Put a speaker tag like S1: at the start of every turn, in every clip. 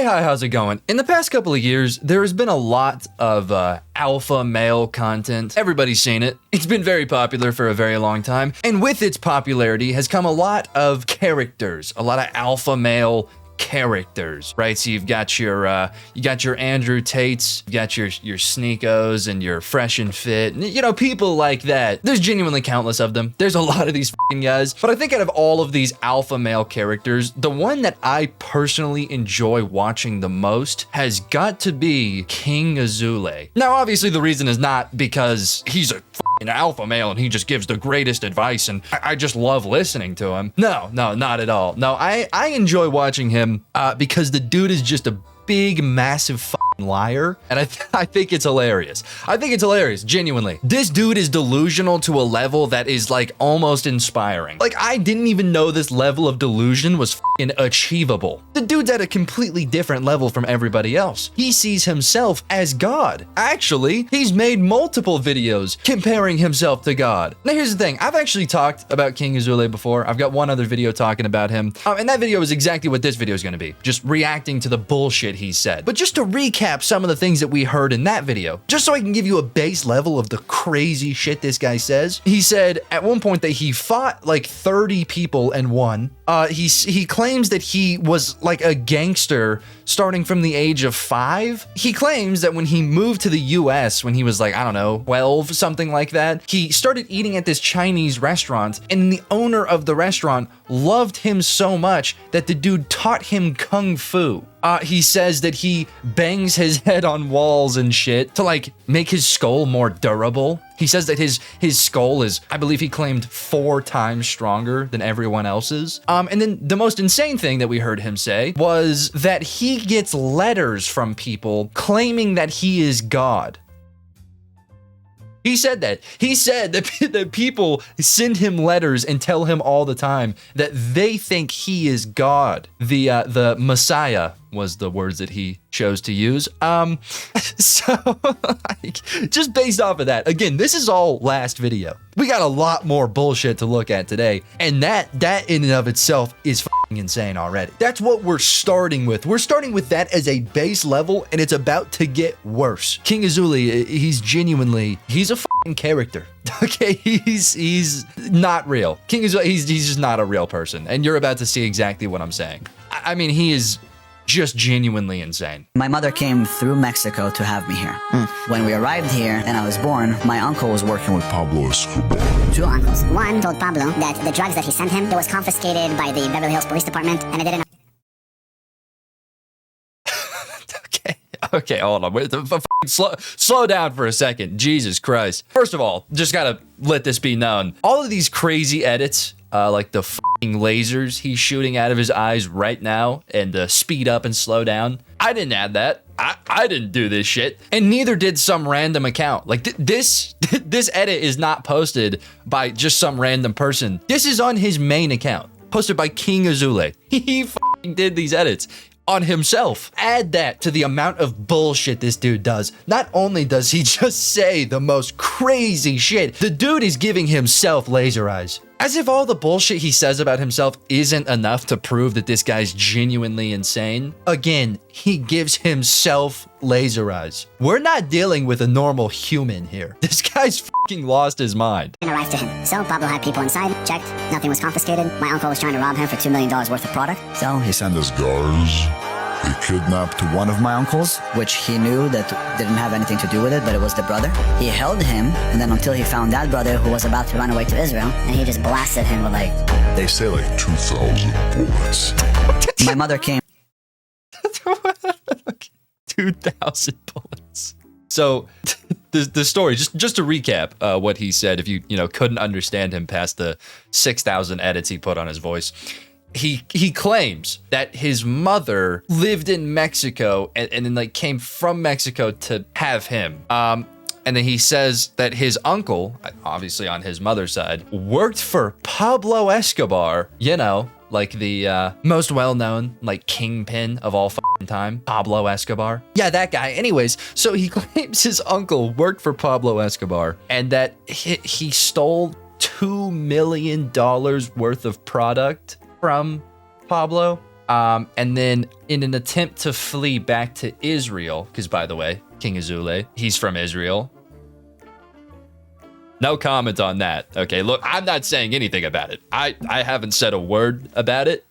S1: Hey, hi, how's it going? In the past couple of years, there has been a lot of alpha male content. Everybody's seen it. It's been very popular for a very long time. And with its popularity has come a lot of characters, a lot of alpha male characters, right? So you've got your Andrew Tates, you've got your Sneakos and your Fresh and Fit, you know, people like that. There's genuinely countless of them. There's a lot of these fucking guys. But I think out of all of these alpha male characters, the one that I personally enjoy watching the most has got to be King Azoulay. Now, obviously the reason is not because he's a fucking alpha male and he just gives the greatest advice and I just love listening to him. No, not at all. No, I enjoy watching him because the dude is just a big, massive fucking liar, and I think it's hilarious. I think it's hilarious, genuinely. This dude is delusional to a level that is like almost inspiring. Like, I didn't even know this level of delusion was fucking achievable. The dude's at a completely different level from everybody else. He sees himself as God. Actually, he's made multiple videos comparing himself to God. Now, here's the thing. I've actually talked about King Azoulay before. I've got one other video talking about him, and that video is exactly what this video is going to be. Just reacting to the bullshit he said. But just to recap some of the things that we heard in that video, just so I can give you a base level of the crazy shit this guy says. He said at one point that he fought like 30 people and won. He claims that he was like a gangster starting from the age of 5. He claims that when he moved to the US when he was like, I don't know, 12, something like that, he started eating at this Chinese restaurant, and the owner of the restaurant loved him so much that the dude taught him kung fu. He says that he bangs his head on walls and shit to like make his skull more durable. He says that his skull is, I believe he claimed, 4 times stronger than everyone else's. And then the most insane thing that we heard him say was that he gets letters from people claiming that he is God. He said that. He said that people send him letters and tell him all the time that they think he is God. The Messiah was the words that he chose to use. So like, just based off of that, again, this is all last video. We got a lot more bullshit to look at today, and that in and of itself is fucking insane already. That's what we're starting with. We're starting with that as a base level, and it's about to get worse. King Azoulay, he's a fucking character. Okay, he's not real. King Azoulay, he's just not a real person, and you're about to see exactly what I'm saying. I mean, he is just genuinely insane.
S2: My mother came through Mexico to have me here. When we arrived here and I was born, my uncle was working with Pablo Escobar.
S3: 2 uncles. One told Pablo that the drugs that he sent him, it was confiscated by the Beverly Hills Police Department, and it didn't.
S1: Okay, hold on. Wait, slow down for a second. Jesus Christ. First of all, just gotta let this be known. All of these crazy edits, like the fucking lasers he's shooting out of his eyes right now, and the speed up and slow down, I didn't add that. I didn't do this shit, and neither did some random account. Like this edit is not posted by just some random person. This is on his main account, posted by King Azoulay. He fucking did these edits on himself. Add that to the amount of bullshit this dude does. Not only does he just say the most crazy shit, the dude is giving himself laser eyes. As if all the bullshit he says about himself isn't enough to prove that this guy's genuinely insane. Again, he gives himself laser eyes. We're not dealing with a normal human here. This guy's fucking lost his mind.
S3: Arrived to him. So Pablo had people inside, checked, nothing was confiscated. My uncle was trying to rob him for $2 million worth of product.
S2: So he sent his guards. He kidnapped one of my uncles, which he knew that didn't have anything to do with it, but it was the brother. He held him, and then until he found that brother who was about to run away to Israel, and he just blasted him with like... They say like 2,000 bullets. My mother came...
S1: 2,000 bullets. So, the story, just to recap what he said, if you couldn't understand him past the 6,000 edits he put on his voice. He claims that his mother lived in Mexico and then like came from Mexico to have him. And then he says that his uncle, obviously on his mother's side, worked for Pablo Escobar, like the most well-known like kingpin of all fucking time, Pablo Escobar. Yeah, that guy. Anyways, so he claims his uncle worked for Pablo Escobar and that he stole $2 million worth of product from Pablo. And then in an attempt to flee back to Israel, because by the way, King Azoulay, he's from Israel. No comment on that. Okay, look, I'm not saying anything about it. I haven't said a word about it.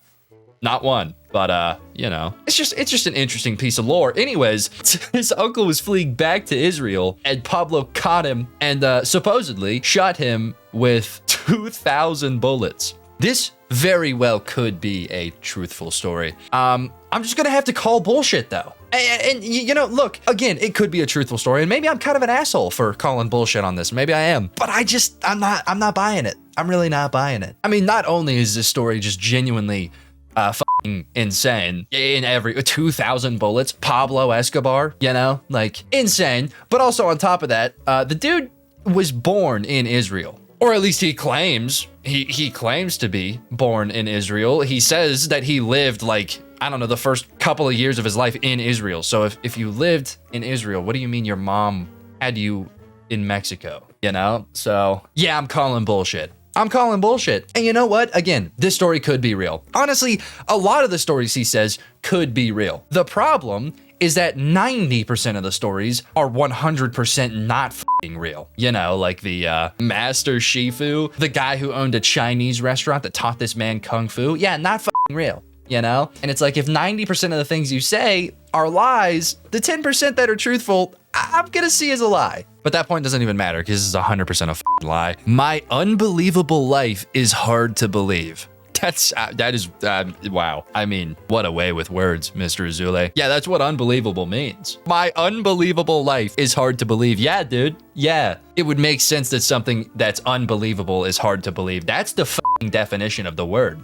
S1: Not one. But, you know, it's just an interesting piece of lore. Anyways, his uncle was fleeing back to Israel, and Pablo caught him and supposedly shot him with 2,000 bullets. This very well could be a truthful story. I'm just gonna have to call bullshit though. And you know, look, again, it could be a truthful story, and maybe I'm kind of an asshole for calling bullshit on this. Maybe I am, but I'm not buying it. I'm really not buying it. I mean, not only is this story just genuinely fucking insane in every 2,000 bullets, Pablo Escobar, you know, like insane, but also on top of that, the dude was born in Israel. Or at least he claims, he claims to be born in Israel. He says that he lived like, I don't know, the first couple of years of his life in Israel. So if you lived in Israel, what do you mean your mom had you in Mexico? You know? So yeah, I'm calling bullshit. I'm calling bullshit. And you know what? Again, this story could be real. Honestly, a lot of the stories he says could be real. The problem is that 90% of the stories are 100% not f***ing real. You know, like the Master Shifu, the guy who owned a Chinese restaurant that taught this man Kung Fu. Yeah, not f***ing real, you know? And it's like, if 90% of the things you say are lies, the 10% that are truthful, I'm gonna see as a lie. But that point doesn't even matter because this is 100% a f***ing lie. My unbelievable life is hard to believe. That is wow. I mean, what a way with words, Mr. Azoulay. Yeah, that's what unbelievable means. My unbelievable life is hard to believe. Yeah, dude. Yeah. It would make sense that something that's unbelievable is hard to believe. That's the f***ing definition of the word.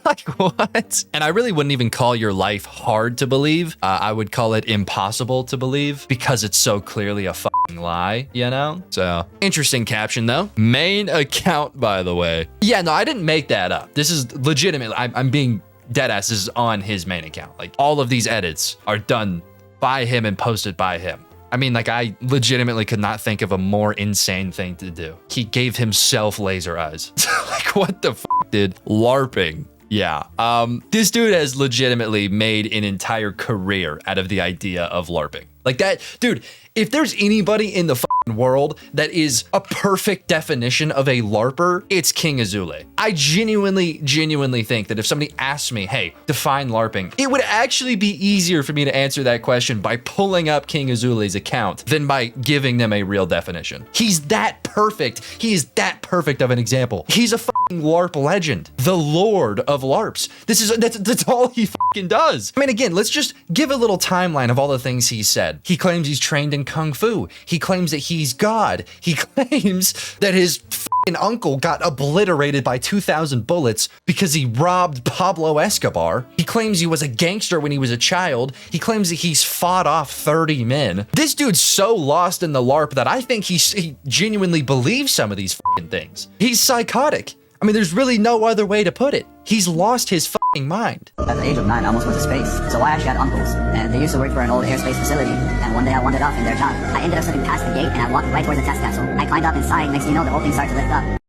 S1: Like, what? And I really wouldn't even call your life hard to believe. I would call it impossible to believe because it's so clearly a fucking lie, you know? So, interesting caption though. Main account, by the way. Yeah, no, I didn't make that up. This is legitimate. I'm being deadass. This is on his main account. Like, all of these edits are done by him and posted by him. I mean, like, I legitimately could not think of a more insane thing to do. He gave himself laser eyes. Like, what the fuck, dude? Larping. Yeah. This dude has legitimately made an entire career out of the idea of Larping. Like that, dude, if there's anybody in the fucking world that is a perfect definition of a LARPer, it's King Azoulay. I genuinely think that if somebody asked me, hey, define LARPing, it would actually be easier for me to answer that question by pulling up King Azoulay's account than by giving them a real definition. He's that perfect. He is that perfect of an example. He's a fucking LARP legend, the Lord of LARPs. That's all he fucking does. I mean, again, let's just give a little timeline of all the things he said. He claims he's trained in Kung Fu. He claims that he's God. He claims that his fucking uncle got obliterated by 2,000 bullets because he robbed Pablo Escobar. He claims he was a gangster when he was a child. He claims that he's fought off 30 men. This dude's so lost in the LARP that I think he genuinely believes some of these fucking things. He's psychotic. I mean, there's really no other way to put it. He's lost his fucking mind.
S2: At the age of 9, I almost went to space. So I actually had uncles, and they used to work for an old airspace facility. And one day I wandered off in their job. I ended up slipping past the gate, and I walked right towards the test capsule. I climbed up inside, next thing you know, the whole thing started to lift up.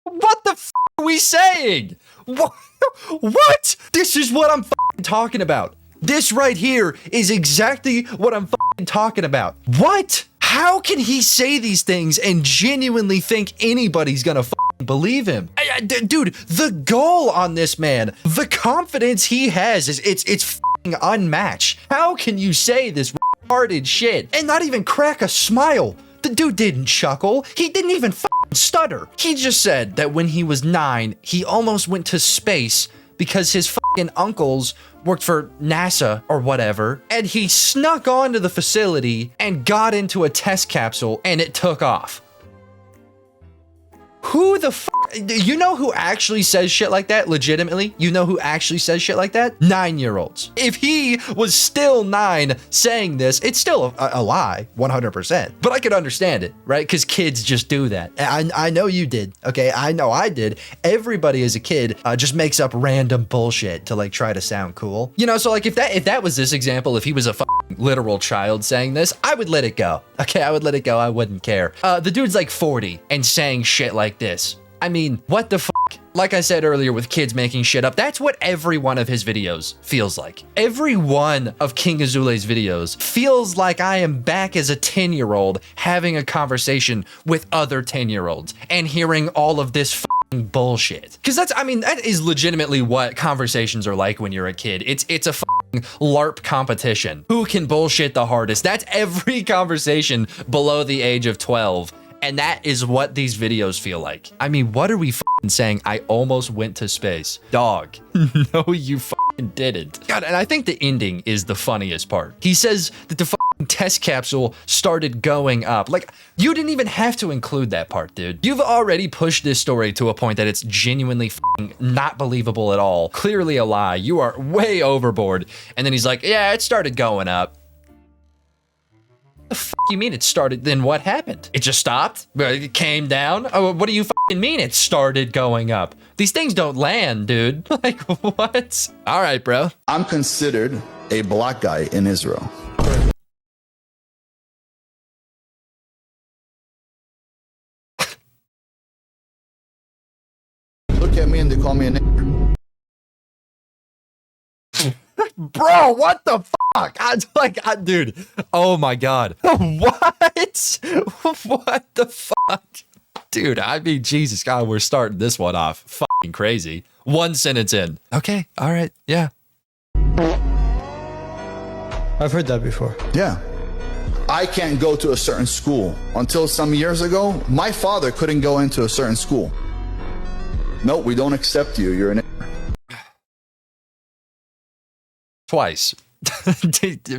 S1: What the f are we saying? What? This is what I'm fucking talking about. This right here is exactly what I'm fucking talking about. What? How can he say these things and genuinely think anybody's gonna fucking believe him? Dude, the goal on this man, the confidence he has is it's fucking unmatched. How can you say this retarded shit and not even crack a smile? The dude didn't chuckle. He didn't even fucking stutter. He just said that when he was 9, he almost went to space because his fucking uncles worked for NASA or whatever, and he snuck onto the facility and got into a test capsule and it took off. Who the fuck? You know who actually says shit like that? Legitimately? You know who actually says shit like that? 9-year-olds. If he was still 9 saying this, it's still a lie, 100%. But I could understand it, right? Because kids just do that. I know you did, okay? I know I did. Everybody as a kid just makes up random bullshit to like try to sound cool. You know, so like if that was this example, if he was a literal child saying this, I would let it go. Okay, I would let it go. I wouldn't care. The dude's like 40 and saying shit like this. I mean, what the fuck? like I said earlier with kids making shit up, that's what every one of his videos feels like. Every one of King Azoulay's videos feels like I am back as a 10-year-old having a conversation with other 10-year-olds and hearing all of this bullshit. Because that's, I mean, that is legitimately what conversations are like when you're a kid. It's a Larp competition. Who can bullshit the hardest? That's every conversation below the age of 12. And that is what these videos feel like. I mean, what are we saying? I almost went to space. Dog. No, you didn't. God, and I think the ending is the funniest part. He says that the test capsule started going up. Like, you didn't even have to include that part, dude. You've already pushed this story to a point that it's genuinely not believable at all. Clearly a lie. You are way overboard. And then he's like, yeah, it started going up. The you mean it started? Then what happened? It just stopped? It came down? Oh, what do you mean it started going up? These things don't land, dude. Like, what? All right, bro.
S4: I'm considered a black guy in Israel. Look at me and they call me a nigger.
S1: Bro, what the fuck? Dude, oh my God. What? What the fuck? Dude, I mean, Jesus God, we're starting this one off fucking crazy. One sentence in. Okay, all right, yeah.
S5: I've heard that before.
S4: Yeah. I can't go to a certain school. Until some years ago, my father couldn't go into a certain school. No, we don't accept you. You're an
S1: Twice.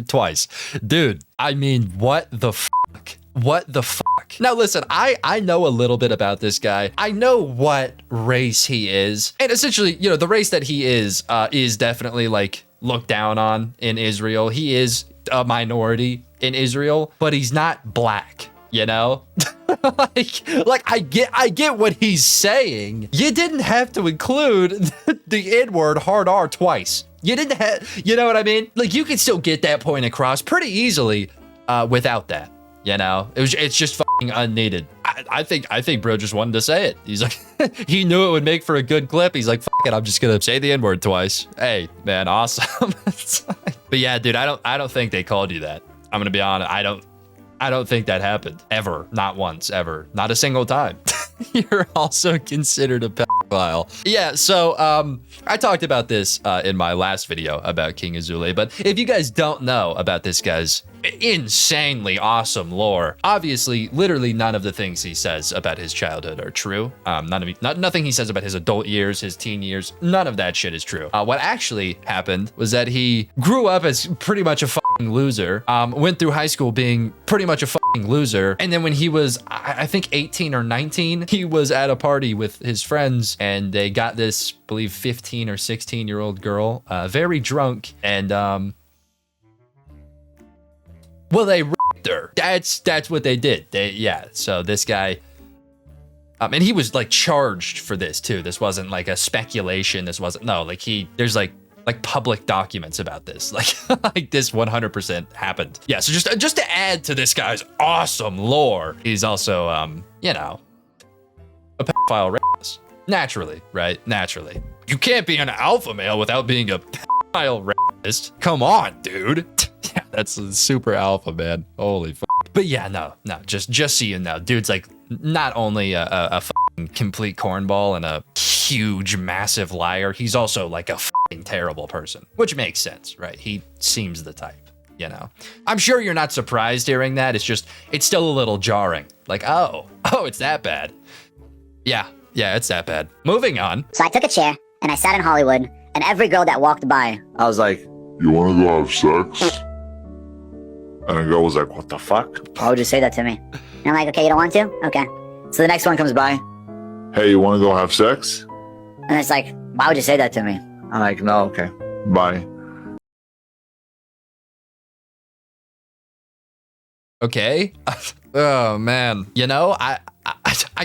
S1: Twice. Dude, I mean, what the fuck? What the fuck? Now listen, I know a little bit about this guy. I know what race he is. And essentially, you know, the race that he is definitely like looked down on in Israel. He is a minority in Israel, but he's not black, you know? like I get what he's saying. You didn't have to include the N-word hard R twice. You didn't have, you know what I mean? Like, you could still get that point across pretty easily without that, you know? It's just fucking unneeded. I think bro just wanted to say it. He's like, he knew it would make for a good clip. He's like, fuck it, I'm just gonna say the N-word twice. Hey, man, awesome. But yeah, dude, I don't think they called you that. I'm gonna be honest, I don't think that happened. Ever. Not once, ever. Not a single time. You're also considered a pedophile. Yeah, so I talked about this in my last video about King Azoulay, but if you guys don't know about this guy's insanely awesome lore, obviously, literally none of the things he says about his childhood are true. Nothing he says about his adult years, his teen years, none of that shit is true. What actually happened was that he grew up as pretty much a fucking loser, went through high school being pretty much a fucking loser, and then when he was, I think 18 or 19, he was at a party with his friends, and they got this, I believe, 15 or 16-year-old girl, very drunk, and well, they raped her. That's what they did. So this guy, and he was like charged for this too. This wasn't like a speculation. This wasn't, no, like there's like public documents about this. Like this 100% happened. Yeah, so just to add to this guy's awesome lore, he's also, you know, a pedophile rapist. Naturally, right? Naturally. You can't be an alpha male without being a pedophile rapist. Come on, dude. Yeah, that's super alpha, man. Holy fuck. But yeah, no, just so you know, dude's like not only a fucking complete cornball and a huge, massive liar, he's also like a fucking terrible person, which makes sense, right? He seems the type, you know? I'm sure you're not surprised hearing that. It's still a little jarring. Like, oh, it's that bad. Yeah, it's that bad. Moving on.
S3: So I took a chair and I sat in Hollywood, and every girl that walked by,
S6: I was like, you want to go have sex? And the girl was like, what the fuck?
S3: why would you say that to me? And I'm like, okay, you don't want to? Okay. So the next one comes by,
S6: Hey, you want to go have sex?
S3: and it's like, why would you say that to me?
S6: I'm like, no, okay, bye.
S1: Okay. Oh man. You know, I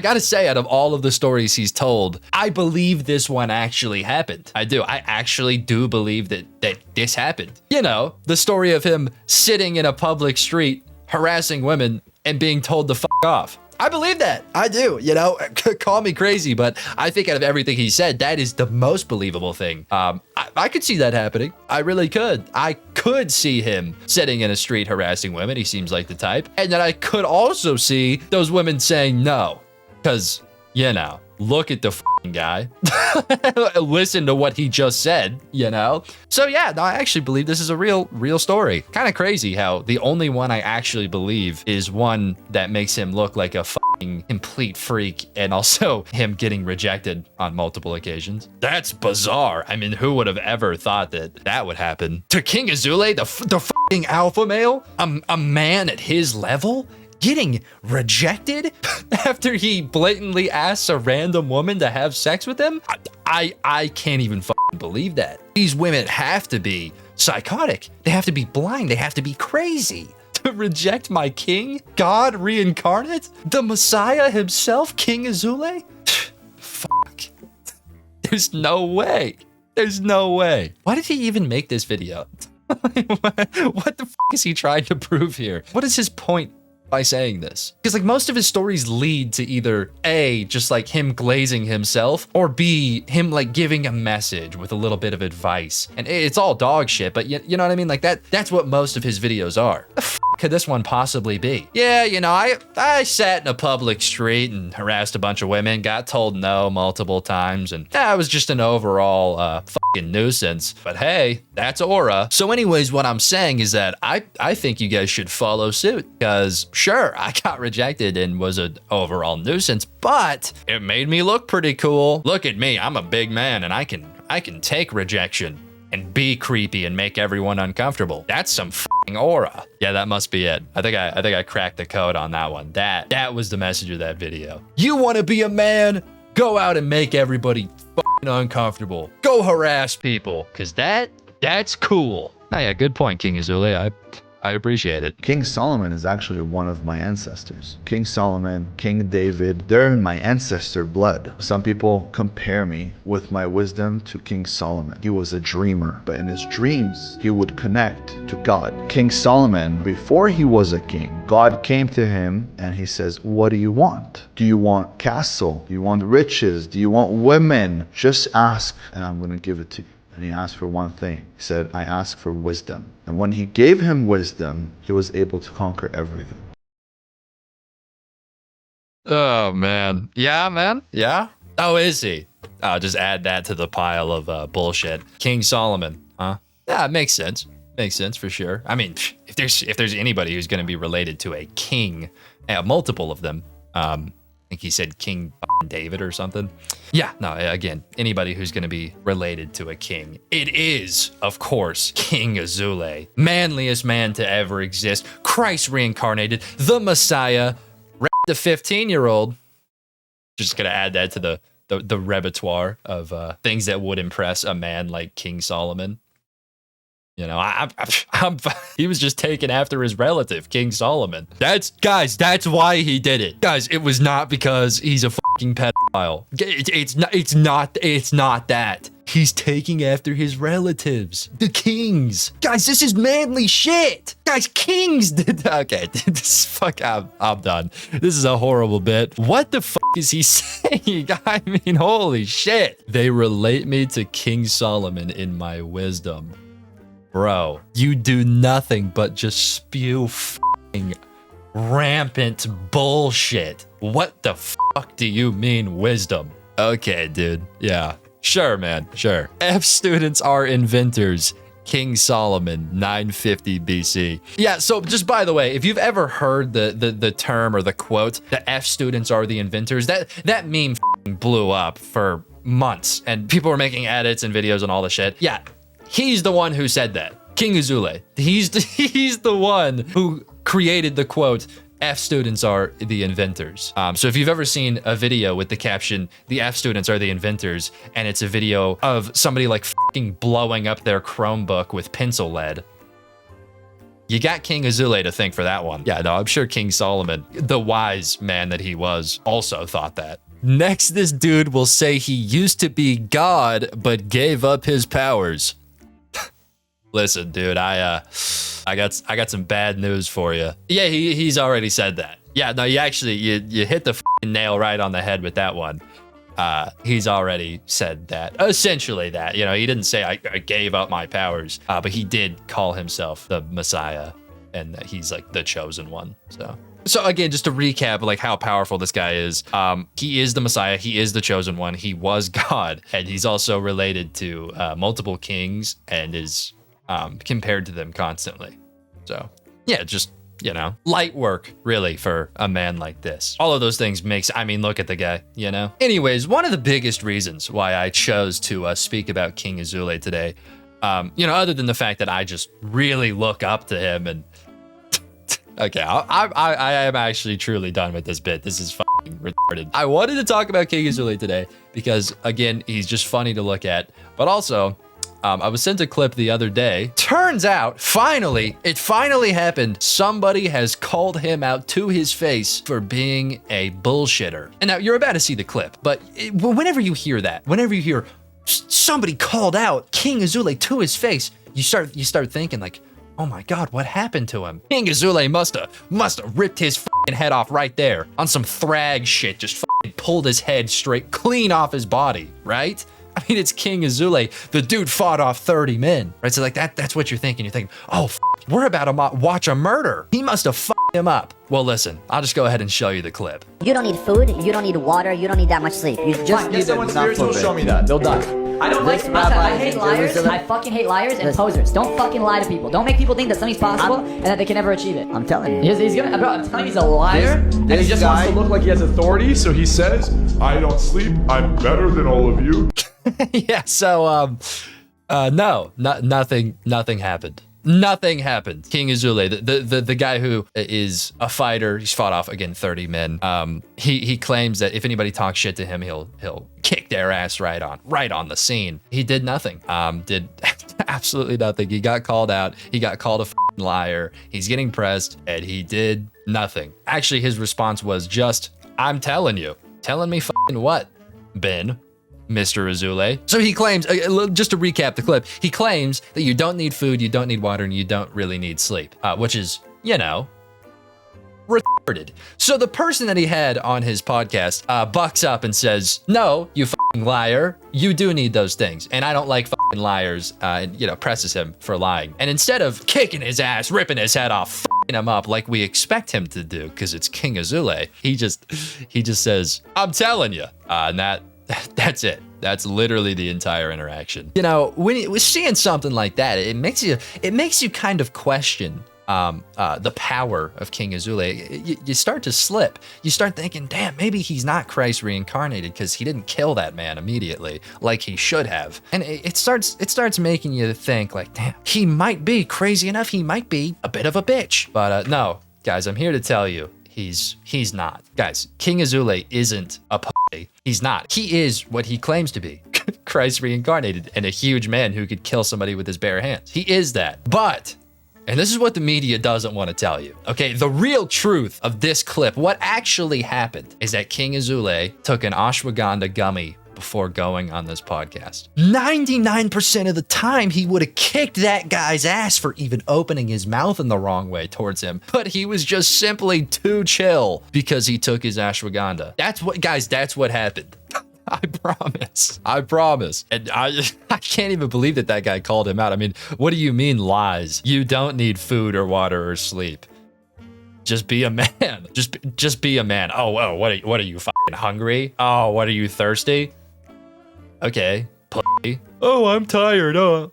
S1: gotta say, out of all of the stories he's told, I believe this one actually happened. I do. I actually do believe that this happened. You know, the story of him sitting in a public street, harassing women and being told to fuck off. I believe that. I do. You know, call me crazy, but I think out of everything he said, that is the most believable thing. I could see that happening. I really could. I could see him sitting in a street harassing women. He seems like the type. And then I could also see those women saying no, because, you know, look at the f***ing guy. Listen to what he just said, you know? So yeah, no, I actually believe this is a real story. Kind of crazy how the only one I actually believe is one that makes him look like a f***ing complete freak, and also him getting rejected on multiple occasions. That's bizarre. I mean, who would have ever thought that that would happen? To King Azoulay, the f***ing alpha male? A man at his level? Getting rejected after he blatantly asks a random woman to have sex with him? I can't even fucking believe that. These women have to be psychotic. They have to be blind. They have to be crazy to reject my king, God reincarnate, the Messiah himself, King Azoulay. Fuck. There's no way. There's no way. Why did he even make this video? What the fuck is he trying to prove here? What is his point by saying this? Because like most of his stories lead to either A, just like him glazing himself, or B, him like giving a message with a little bit of advice. And it's all dog shit, but you know what I mean? Like that's what most of his videos are. The f could this one possibly be? Yeah, you know, I sat in a public street and harassed a bunch of women, got told no multiple times, and I was just an overall fucking nuisance. But hey, that's aura. So anyways, what I'm saying is that I think you guys should follow suit, because sure, I got rejected and was an overall nuisance, but it made me look pretty cool. Look at me, I'm a big man and I can take rejection and be creepy and make everyone uncomfortable. That's some f***ing aura. Yeah, that must be it. I think I cracked the code on that one. That was the message of that video. You want to be a man? Go out and make everybody f***ing uncomfortable. Go harass people, cause that's cool. Oh yeah, good point, King Azoulay. I appreciate it.
S4: King Solomon is actually one of my ancestors. King Solomon, King David, they're in my ancestor blood. Some people compare me with my wisdom to King Solomon. He was a dreamer, but in his dreams, he would connect to God. King Solomon, before he was a king, God came to him and he says, what do you want? Do you want castle? Do you want riches? Do you want women? Just ask and I'm gonna give it to you. And he asked for one thing. He said, I ask for wisdom. And when he gave him wisdom, he was able to conquer everything.
S1: Oh, man. Yeah, man. Yeah. Oh, is he? I'll just add that to the pile of bullshit. King Solomon, huh? Yeah, it makes sense. Makes sense for sure. I mean, if there's anybody who's going to be related to a king, multiple of them, I think he said King David or something. Yeah, no, again, anybody who's going to be related to a king. It is, of course, King Azoulay, manliest man to ever exist, Christ reincarnated, the Messiah, the 15-year-old. Just going to add that to the repertoire of things that would impress a man like King Solomon. You know, he was just taken after his relative, King Solomon. That's why he did it. Guys, it was not because he's a fucking pedophile. It's not that. He's taking after his relatives, the kings. Guys, this is manly shit. Guys, kings did that. Okay, this I'm done. This is a horrible bit. What the fuck is he saying? I mean, holy shit. They relate me to King Solomon in my wisdom. Bro, you do nothing but just spew f***ing rampant bullshit. What the fuck do you mean wisdom? Okay, dude. Yeah. Sure, man. Sure. F students are inventors. King Solomon, 950 BC. Yeah, so just by the way, if you've ever heard the term or the quote, the F students are the inventors, that meme f***ing blew up for months and people were making edits and videos and all the shit. Yeah. He's the one who said that. King Azoulay. He's the one who created the quote, F students are the inventors. So if you've ever seen a video with the caption, the F students are the inventors, and it's a video of somebody like fucking blowing up their Chromebook with pencil lead, you got King Azoulay to thank for that one. Yeah, no, I'm sure King Solomon, the wise man that he was, also thought that. Next, this dude will say he used to be God, but gave up his powers. Listen, dude, I got some bad news for you. Yeah, he's already said that. Yeah, no, you hit the nail right on the head with that one. He's already said that, essentially that, you know, he didn't say I gave up my powers, but he did call himself the Messiah and that he's like the chosen one. So again, just to recap, like how powerful this guy is, he is the Messiah, he is the chosen one, he was God, and he's also related to multiple kings and is compared to them constantly. So yeah, just, you know, light work really for a man like this. All of those things I mean, look at the guy, you know? Anyways, one of the biggest reasons why I chose to speak about King Azoulay today, you know, other than the fact that I just really look up to him and okay, I am actually truly done with this bit. This is fucking retarded. I wanted to talk about King Azoulay today because, again, he's just funny to look at. But also, I was sent a clip the other day. Turns out, it finally happened. Somebody has called him out to his face for being a bullshitter. And now you're about to see the clip, but whenever you hear that, whenever you hear somebody called out King Azoulay to his face, you start thinking like, oh my God, what happened to him? King Azoulay must have ripped his fucking head off right there on some thrag shit, just fucking pulled his head straight clean off his body, right? I mean, it's King Azoulay. The dude fought off 30 men, right? So like that's what you're thinking. You're thinking, oh, we're about to watch a murder. He must have fucked him up. Well, listen, I'll just go ahead and show you the clip.
S3: You don't need food, you don't need water, you don't need that much sleep. You just
S7: Get someone spiritual, show me that. They'll die. I don't like I hate liars. I fucking hate liars and posers. Don't fucking lie to people. Don't make people think that something's possible and that they can never achieve it.
S2: I'm telling you.
S7: He's gonna, bro, I'm telling you, he's a liar. And he just wants to look like he has authority, so he says,
S6: I don't sleep. I'm better than all of you.
S1: Yeah, so no, nothing happened. Nothing happened. King Azoulay, the guy who is a fighter, he's fought off again 30 men. He claims that if anybody talks shit to him, he'll kick their ass right on the scene. He did nothing. Did absolutely nothing. He got called out. He got called a f***ing liar. He's getting pressed, and he did nothing. Actually, his response was just, "I'm telling you." Telling me f***ing what, Ben? Mr. Azoulay. So he claims, just to recap the clip, he claims that you don't need food, you don't need water, and you don't really need sleep, which is, you know, retarded. So the person that he had on his podcast bucks up and says, no, you fucking liar, you do need those things, and I don't like fucking liars, and, you know, presses him for lying. And instead of kicking his ass, ripping his head off, fucking him up like we expect him to do, because it's King Azoulay, he just says, I'm telling you, and that's it. That's literally the entire interaction. You know, when you seeing something like that, it makes you kind of question the power of King Azoulay. You start to slip. You start thinking, damn, maybe he's not Christ reincarnated because he didn't kill that man immediately like he should have. And it starts making you think like, damn, he might be crazy enough. He might be a bit of a bitch. But no, guys, I'm here to tell you, he's not. Guys, King Azoulay isn't a pussy. He's not. He is what he claims to be. Christ reincarnated and a huge man who could kill somebody with his bare hands. He is that. But, and this is what the media doesn't want to tell you, okay? The real truth of this clip, what actually happened, is that King Azoulay took an ashwagandha gummy before going on this podcast. 99% of the time, he would have kicked that guy's ass for even opening his mouth in the wrong way towards him. But he was just simply too chill because he took his ashwagandha. That's what happened. I promise. And I can't even believe that guy called him out. I mean, what do you mean lies? You don't need food or water or sleep. Just be a man. Just be a man. Oh, what are you fucking hungry? Oh, what are you thirsty? Okay, pussy. Oh, I'm tired. Oh.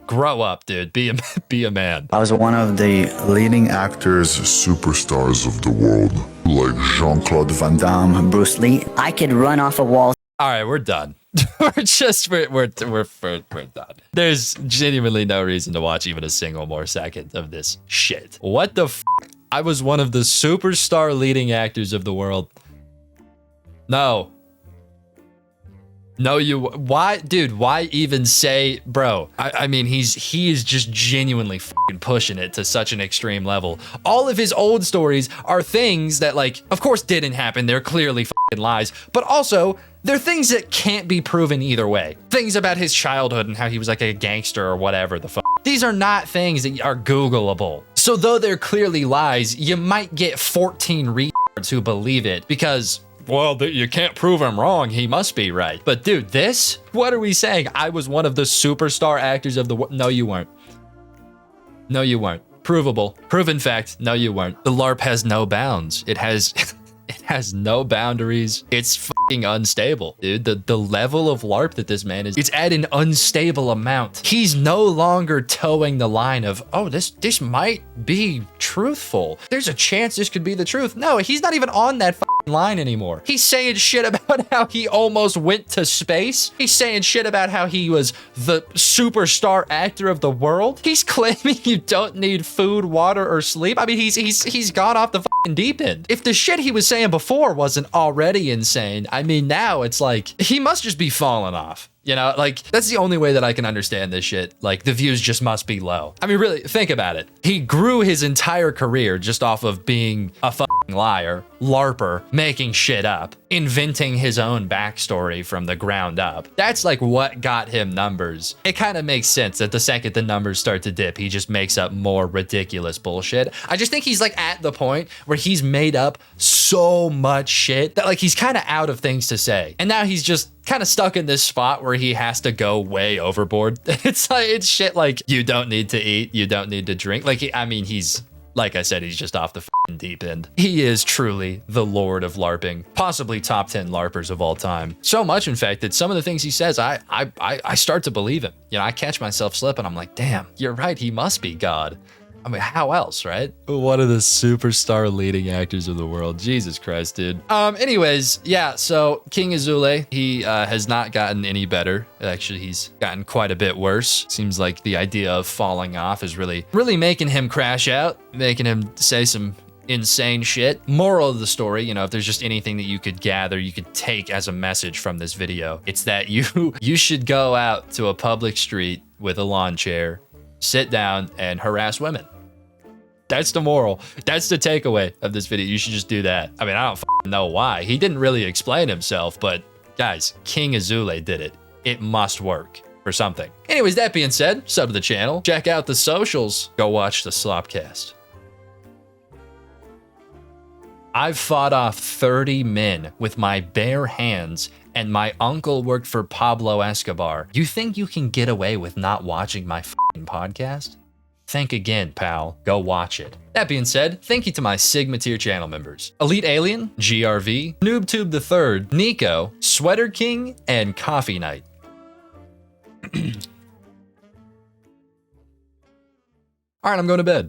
S1: Grow up, dude. Be a man.
S4: I was one of the leading
S6: Actors, superstars of the world, like Jean-Claude Van Damme.
S2: Bruce Lee. I could run off a wall.
S1: All right, we're done. we're done. There's genuinely no reason to watch even a single more second of this shit. What the f? I was one of the superstar leading actors of the world. No, why, dude, why even say, bro? I mean, he is just genuinely fucking pushing it to such an extreme level. All of his old stories are things that, like, of course didn't happen. They're clearly fucking lies, but also they're things that can't be proven either way. Things about his childhood and how he was like a gangster or whatever the fuck. These are not things that are Googleable. So though they're clearly lies, you might get 14 retards who believe it because, well, you can't prove him wrong. He must be right. But dude, this? What are we saying? I was one of the superstar actors of the world. No, you weren't. No, you weren't. Provable. Proven fact. No, you weren't. The LARP has no bounds. It has... It has no boundaries. It's fucking unstable, dude. The level of LARP that this man is, it's at an unstable amount. He's no longer towing the line of, oh, this might be truthful. There's a chance this could be the truth. No, he's not even on that fucking line anymore. He's saying shit about how he almost went to space. He's saying shit about how he was the superstar actor of the world. He's claiming you don't need food, water, or sleep. I mean, he's gone off the fucking deep end. If the shit he was saying before wasn't already insane, I mean, now it's like he must just be falling off. You know, like, that's the only way that I can understand this shit. Like, the views just must be low. I mean, really, think about it. He grew his entire career just off of being a fucking liar, LARPer, making shit up, inventing his own backstory from the ground up. That's like what got him numbers. It kind of makes sense that the second the numbers start to dip, he just makes up more ridiculous bullshit. I just think he's like at the point where he's made up so much shit that like he's kind of out of things to say. And now he's just kind of stuck in this spot where he has to go way overboard. It's like, it's shit like, you don't need to eat, you don't need to drink. Like, I mean, he's, like I said, he's just off the f***ing deep end. He is truly the lord of LARPing, possibly top 10 LARPers of all time. So much, in fact, that some of the things he says, I start to believe him. You know, I catch myself slipping. I'm like, damn, you're right. He must be God. I mean, how else, right? One of the superstar leading actors of the world. Jesus Christ, dude. Anyways, yeah, so King Azoulay, he has not gotten any better. Actually, he's gotten quite a bit worse. Seems like the idea of falling off is really making him crash out, making him say some insane shit. Moral of the story, you know, if there's just anything that you could gather, you could take as a message from this video, it's that you should go out to a public street with a lawn chair, sit down, and harass women. That's the moral. That's the takeaway of this video. You should just do that. I mean, I don't know why. He didn't really explain himself, but guys, King Azoulay did it. It must work for something. Anyways, that being said, sub to the channel, check out the socials, go watch the Slopcast. I've fought off 30 men with my bare hands, and my uncle worked for Pablo Escobar. You think you can get away with not watching my f***ing podcast? Think again, pal. Go watch it. That being said, thank you to my Sigma tier channel members: Elite Alien, GRV, NoobTube the Third, Nico, Sweater King, and Coffee Night. All right, I'm going to bed.